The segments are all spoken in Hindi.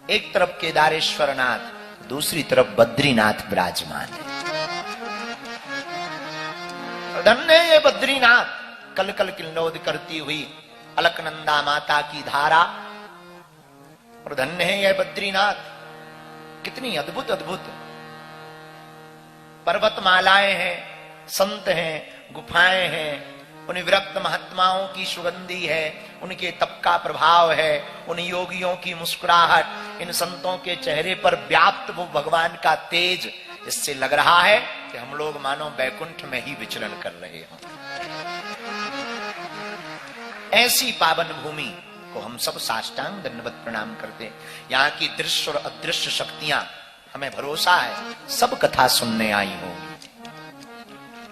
एक तरफ केदारेश्वर नाथ, दूसरी तरफ बद्रीनाथ विराजमान है। धन्य ये बद्रीनाथ, कल कल किल्लोद करती हुई अलकनंदा माता की धारा। और धन्य है यह बद्रीनाथ, कितनी अद्भुत अद्भुत पर्वतमालाएं हैं, संत हैं, गुफाएं हैं, उन विरक्त महात्माओं की सुगंधी है, उनके तप का प्रभाव है, उन योगियों की मुस्कुराहट, इन संतों के चेहरे पर व्याप्त वो भगवान का तेज, इससे लग रहा है कि हम लोग मानो बैकुंठ में ही विचरण कर रहे हों। ऐसी पावन भूमि को हम सब साष्टांग दंडवत प्रणाम करते हैं। यहाँ की दृश्य और अदृश्य शक्तियां, हमें भरोसा है सब कथा सुनने आई होंगी।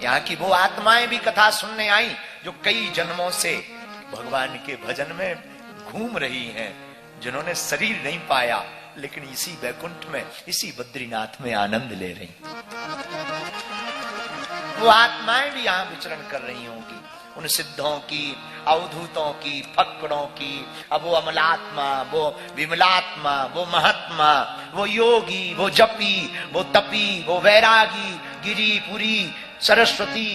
यहाँ की वो आत्माएं भी कथा सुनने आई जो कई जन्मों से भगवान के भजन में घूम रही हैं, जिन्होंने शरीर नहीं पाया लेकिन इसी वैकुंठ में, इसी बद्रीनाथ में आनंद ले रही। वो आत्माएं भी यहां विचरण कर रही होंगी, उन सिद्धों की, अवधूतों की, फक्कड़ों की। अब वो अमलात्मा, वो विमलात्मा, वो महात्मा, वो योगी, वो जपी, वो तपी, वो वैरागी, गिरिपुरी, सरस्वती,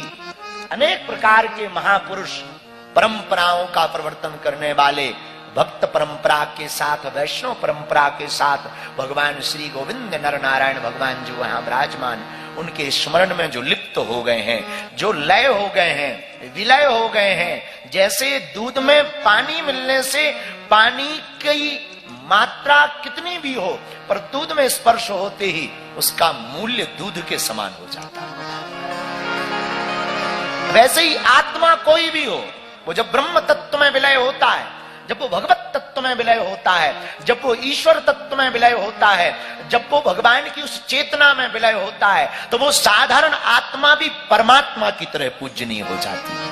अनेक प्रकार के महापुरुष, परंपराओं का प्रवर्तन करने वाले, भक्त परंपरा के साथ, वैष्णव परंपरा के साथ भगवान श्री गोविंद नर नारायण भगवान जो वहां विराजमान, उनके स्मरण में जो लिप्त हो गए हैं, जो लय हो गए हैं, विलय हो गए हैं। जैसे दूध में पानी मिलने से पानी की मात्रा कितनी भी हो, पर दूध में स्पर्श होते ही उसका मूल्य दूध के समान हो जाता है। वैसे ही आत्मा कोई भी हो, वो जब ब्रह्म तत्व में विलय होता है, जब वो भगवत तत्व में विलय होता है, जब वो ईश्वर तत्व में विलय होता है, जब वो भगवान की उस चेतना में विलय होता है, तो वो साधारण आत्मा भी परमात्मा की तरह पूजनीय हो जाती है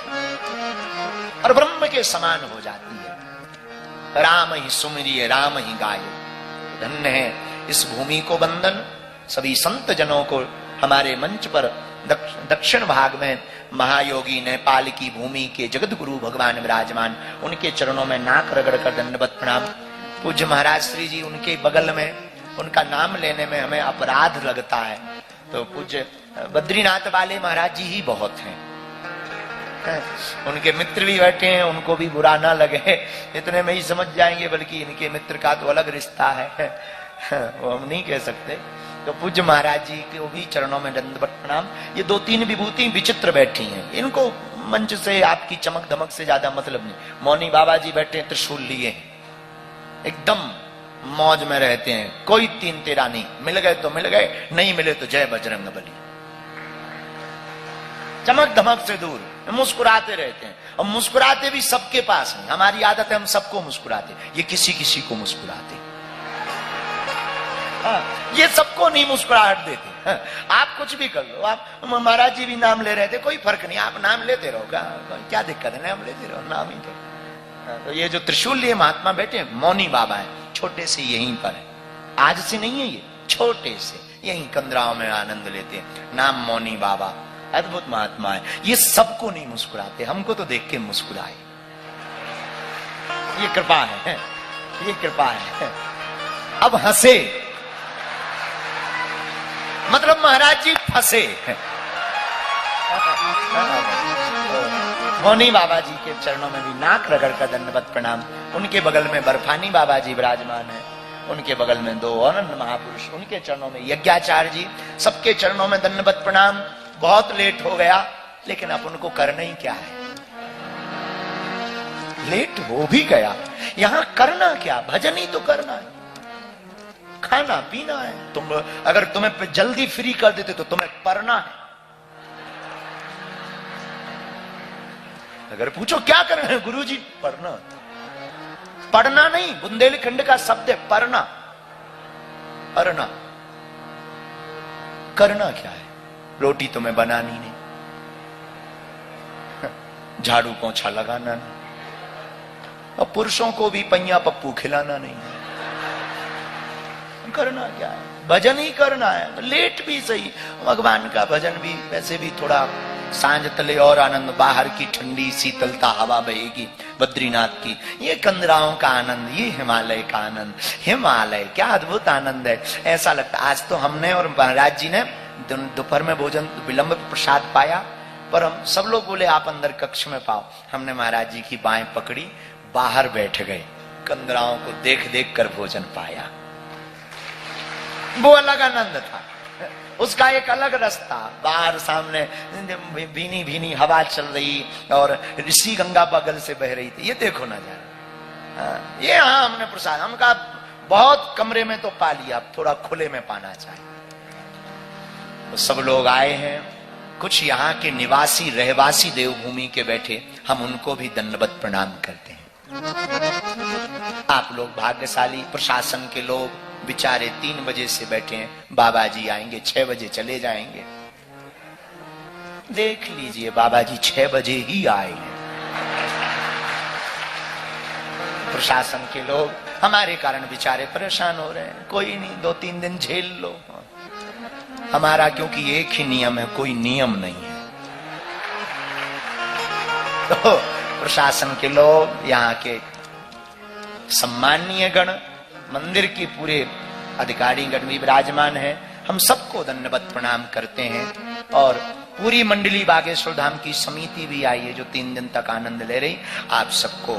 और ब्रह्म के समान हो जाती है। राम ही सुमिरिय, राम ही गाये। धन्य है इस भूमि को वंदन सभी संत जनों को। हमारे मंच पर दक्षिण भाग में महायोगी नेपाल की भूमि के जगत गुरु भगवान विराजमान, उनके चरणों में नाक रगड़ कर दंडवत प्रणाम। पूज्य महाराज श्री जी उनके बगल में, उनका नाम लेने में हमें अपराध लगता है, तो पूज्य बद्रीनाथ वाले महाराज जी ही बहुत हैं। उनके मित्र भी बैठे हैं, उनको भी बुरा ना लगे, इतने में ही समझ जाएंगे, बल्कि इनके मित्र का तो अलग रिश्ता है, वो हम नहीं कह सकते। तो पूज्य महाराज जी के भी चरणों में दंडवत प्रणाम। ये दो तीन विभूति विचित्र बैठी हैं, इनको मंच से आपकी चमक धमक से ज्यादा मतलब नहीं। मौनी बाबा जी बैठे हैं, त्रिशूल लिए, एकदम मौज में रहते हैं, कोई तीन तेरा नहीं, मिल गए तो मिल गए, नहीं मिले तो जय बजरंग बली। चमक धमक से दूर मुस्कुराते रहते हैं, और मुस्कुराते भी सबके पास नहीं। हमारी आदत है हम सबको मुस्कुराते, ये किसी किसी को मुस्कुराते। ये सबको नहीं मुस्कुराहट देते। आप कुछ भी कर लो, आप महाराज जी भी नाम ले रहे थे, कोई फर्क नहीं, आप नाम लेते रहो, क्या दिक्कत है, नाम लेते रहो, नाम ही तो। तो ये जो त्रिशूल लिए महात्मा बैठे हैं, मौनी बाबा है, छोटे से यहीं पर है, आज से नहीं है, ये छोटे से यहीं कंदराओं में आनंद लेते हैं। नाम मौनी बाबा, अद्भुत महात्मा है। ये सबको नहीं मुस्कुराते, हमको तो देख के मुस्कुराए, ये कृपा है, ये कृपा है। अब हंसे मतलब महाराज जी फंसे। मौनी बाबा जी के चरणों में भी नाक रगड़ कर दंडवत प्रणाम। उनके बगल में बर्फानी बाबा जी विराजमान है, उनके बगल में दो आनंद महापुरुष, उनके चरणों में यज्ञाचार्य जी, सबके चरणों में दंडवत प्रणाम। बहुत लेट हो गया, लेकिन अब उनको करना ही क्या है, लेट हो भी गया, यहां करना क्या, भजन ही तो करना है, खाना पीना है। तुम अगर तुम्हें जल्दी फ्री कर देते तो तुम्हें पढ़ना है। अगर पूछो क्या करना है, गुरुजी पढ़ना। पढ़ना नहीं, बुंदेलखंड का शब्द है पढ़ना, पढ़ना। करना क्या है, रोटी तुम्हें बनानी नहीं, झाड़ू पोंछा लगाना नहीं, और पुरुषों को भी पैया पप्पू खिलाना नहीं। करना क्या है, भजन ही करना है। लेट भी सही, भगवान का भजन भी वैसे भी थोड़ा सांझ तले और आनंद, बाहर की ठंडी शीतलता हवा बहेगी, बद्रीनाथ की। ये कंदराओं का आनंद, ये हिमालय का आनंद। हिमालय क्या अद्भुत आनंद है। ऐसा लगता आज तो हमने और महाराज जी ने दोपहर में भोजन विलंब प्रसाद पाया, पर हम सब लोग बोले आप अंदर कक्ष में पाओ। हमने महाराज जी की बाहें पकड़ी, बाहर बैठ गए, कंदराओं को देख देख कर भोजन पाया। वो अलग आनंद था, उसका एक अलग रास्ता। बाहर सामने भीनी भीनी हवा चल रही और ऋषि गंगा बगल से बह रही थी। ये देखो नजारा। ये हाँ हमने प्रसाद, हम कहा बहुत कमरे में तो पा लिया, अब थोड़ा खुले में पाना चाहिए। तो सब लोग आए हैं, कुछ यहाँ के निवासी रहवासी देवभूमि के बैठे, हम उनको भी दंडवत प्रणाम करते हैं। आप लोग भाग्यशाली, प्रशासन के लोग बेचारे 3 बजे से बैठे हैं, बाबा जी आएंगे 6 बजे चले जाएंगे। देख लीजिए बाबा जी 6 बजे ही आए हैं। प्रशासन के लोग हमारे कारण बेचारे परेशान हो रहे हैं। कोई नहीं, 2-3 दिन झेल लो। हमारा क्योंकि एक ही नियम है, कोई नियम नहीं है। तो प्रशासन के लोग, यहाँ के सम्माननीय गण, मंदिर की पूरे अधिकारी गण भी विराजमान है, हम सबको दंडवत प्रणाम करते हैं। और पूरी मंडली बागेश्वर धाम की समिति भी आई है जो 3 दिन तक आनंद ले रही। आप सबको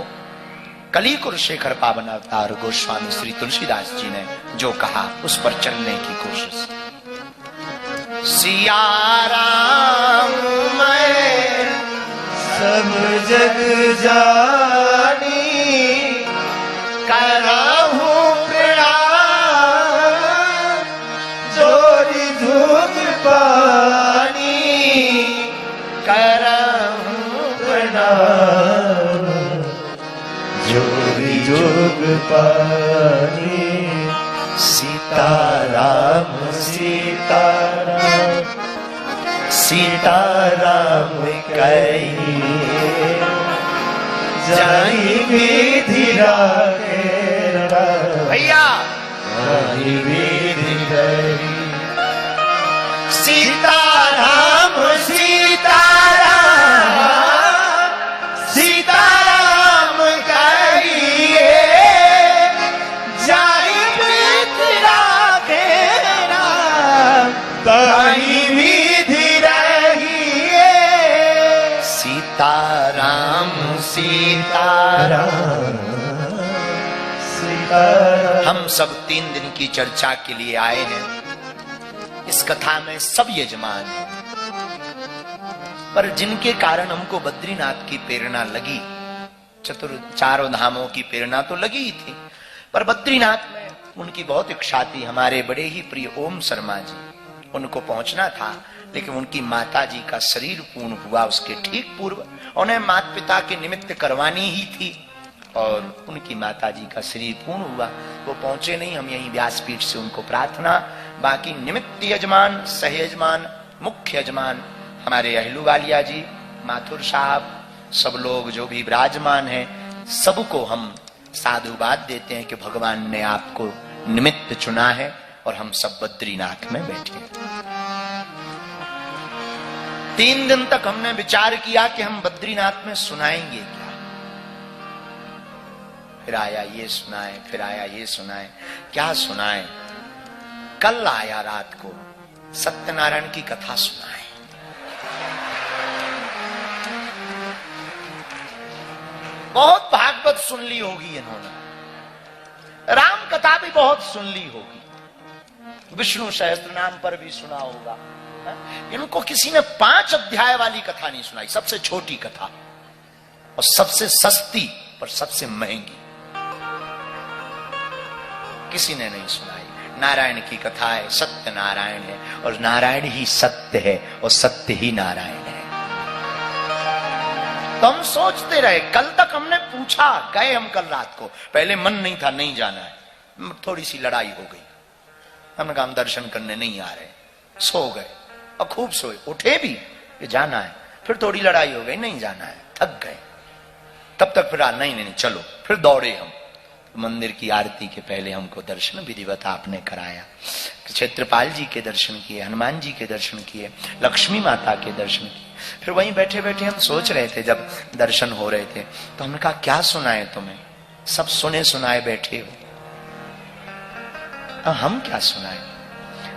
कली कुरुशेखर पावन अवतार गोस्वामी श्री तुलसीदास जी ने जो कहा उस पर चलने की कोशिश। सिया राम मैं सब जग जानी, कराहू प्रणाम जोरी धूप पानी, कराहू प्रणाम जोरी जोग पानी। सीताराम सीताराम सीताराम कहिए, जाई विधि राखे भैया जाई विधि रही। सीताराम सीताराम सीताराम कहिए, जाई विधि राखे ताई विधि रही। सीताराम सीताराम सीताराम। हम सब 3 दिन की चर्चा के लिए आए हैं। इस कथा में सब यजमान हैं, पर जिनके कारण हमको बद्रीनाथ की प्रेरणा लगी, चारों धामों की प्रेरणा तो लगी ही थी, पर बद्रीनाथ में उनकी बहुत इच्छा थी। हमारे बड़े ही प्रिय ओम शर्मा जी, उनको पहुंचना था, लेकिन उनकी माता जी का शरीर पूर्ण हुआ उसके ठीक पूर्व। उन्हें माता पिता के निमित्त करवानी ही थी और उनकी माता जी का शरीर पूर्ण हुआ, वो पहुंचे नहीं। हम यही व्यासपीठ से उनको प्रार्थना, बाकी निमित्त यजमान, सहयजमान, मुख्य यजमान हमारे अहलूवालिया जी, माथुर साहब, सब लोग जो भी विराजमान हैं, सबको हम साधुवाद देते हैं कि भगवान ने आपको निमित्त चुना है और हम सब बद्रीनाथ में बैठे। 3 दिन तक हमने विचार किया कि हम बद्रीनाथ में सुनाएंगे क्या। फिर आया ये सुनाए, फिर आया ये सुनाए, क्या सुनाए। कल आया रात को सत्यनारायण की कथा सुनाए। बहुत भागवत सुन ली होगी इन्होंने, राम कथा भी बहुत सुन ली होगी, विष्णु सहस्त्र नाम पर भी सुना होगा। इनको किसी ने 5 अध्याय वाली कथा नहीं सुनाई, सबसे छोटी कथा और सबसे सस्ती पर सबसे महंगी किसी ने नहीं सुनाई। नारायण की कथा है, सत्य नारायण है और नारायण ही सत्य है और सत्य ही नारायण है। तो हम सोचते रहे, कल तक हमने पूछा, गए हम कल रात को, पहले मन नहीं था, नहीं जाना है, थोड़ी सी लड़ाई हो गई, हमने कहा हम दर्शन करने नहीं आ रहे, सो गए और खूब सोए, उठे भी कि जाना है, फिर थोड़ी लड़ाई हो गई, नहीं जाना है, थक गए। तब तक फिर नहीं चलो, फिर दौड़े हम। मंदिर की आरती के पहले हमको दर्शन विधिवत आपने कराया, क्षेत्रपाल जी के दर्शन किए, हनुमान जी के दर्शन किए, लक्ष्मी माता के दर्शन किए। फिर वहीं बैठे बैठे हम सोच रहे थे, जब दर्शन हो रहे थे तो हमने कहा क्या सुनाए तुम्हें, सब सुने सुनाए बैठे हो, हम क्या सुनाए।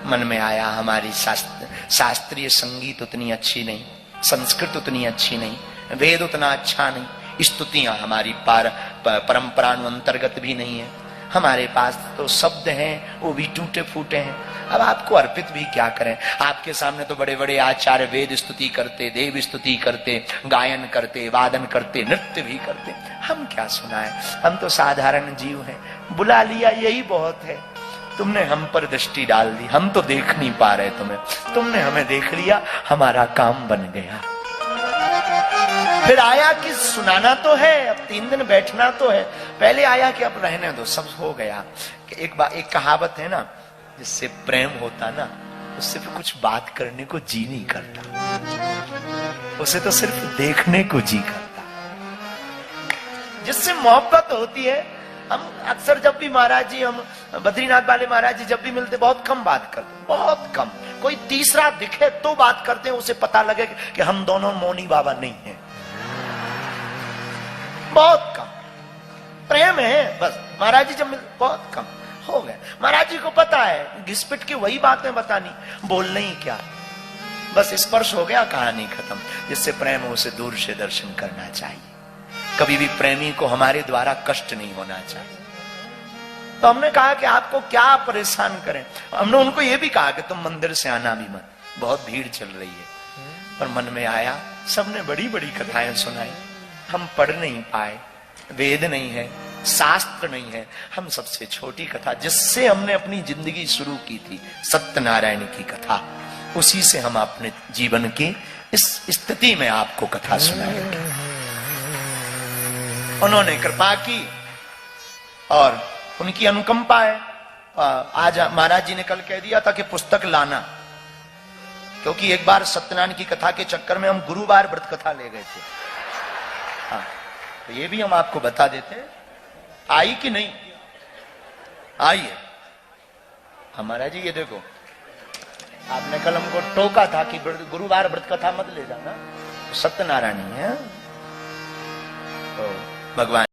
मन में आया हमारी शास्त्रीय संगीत उतनी अच्छी नहीं, संस्कृत उतनी अच्छी नहीं, वेद उतना अच्छा नहीं, स्तुतियां हमारी परंपरानुअंतर्गत भी नहीं है, हमारे पास तो शब्द हैं वो भी टूटे फूटे हैं, अब आपको अर्पित भी क्या करें। आपके सामने तो बड़े बड़े आचार्य वेद स्तुति करते, देव स्तुति करते, गायन करते, वादन करते, नृत्य भी करते, हम क्या सुनाएं। हम तो साधारण जीव हैं, बुला लिया यही बहुत है। तुमने हम पर दृष्टि डाल दी, हम तो देख नहीं पा रहे तुम्हें, तुमने हमें देख लिया, हमारा काम बन गया। फिर आया कि सुनाना तो है, अब 3 दिन बैठना तो है, पहले आया कि अब रहने दो, सब हो गया। एक कहावत है ना, जिससे प्रेम होता ना उससे फिर कुछ बात करने को जी नहीं करता, उसे तो सिर्फ देखने को जी करता। जिससे मोहब्बत होती है, हम अक्सर जब भी महाराज जी, हम बद्रीनाथ वाले महाराज जी जब भी मिलते बहुत कम बात करते, बहुत कम। कोई तीसरा दिखे तो बात करते हैं, उसे पता लगे कि हम दोनों मौनी बाबा नहीं हैं, बहुत कम। प्रेम है बस, महाराज जी जब मिलते बहुत कम हो गए। महाराज जी को पता है घिसपिट की वही बातें बतानी, बोलना ही क्या, बस स्पर्श हो गया, कहानी खत्म। जिससे प्रेम हो उसे दूर से दर्शन करना चाहिए, कभी भी प्रेमी को हमारे द्वारा कष्ट नहीं होना चाहिए। तो हमने कहा कि आपको क्या परेशान करें, हमने उनको यह भी कहा कि तुम मंदिर से आना भी मत, बहुत भीड़ चल रही है। पर मन में आया, सबने बड़ी बड़ी कथाएं सुनाई, हम पढ़ नहीं पाए, वेद नहीं है, शास्त्र नहीं है। हम सबसे छोटी कथा जिससे हमने अपनी जिंदगी शुरू की थी, सत्यनारायण की कथा, उसी से हम अपने जीवन की इस स्थिति में आपको कथा सुनाएंगे। उन्होंने कृपा की और उनकी अनुकंपा है। आज महाराज जी ने कल कह दिया था कि पुस्तक लाना, क्योंकि एक बार सत्यनारायण की कथा के चक्कर में हम गुरुवार व्रत कथा ले गए थे। हाँ, तो ये भी हम आपको बता देते, आई कि नहीं आई है। हमारा जी ये देखो, आपने कल हमको टोका था कि गुरुवार व्रत कथा मत ले जाना, सत्यनारायण है तो भगवान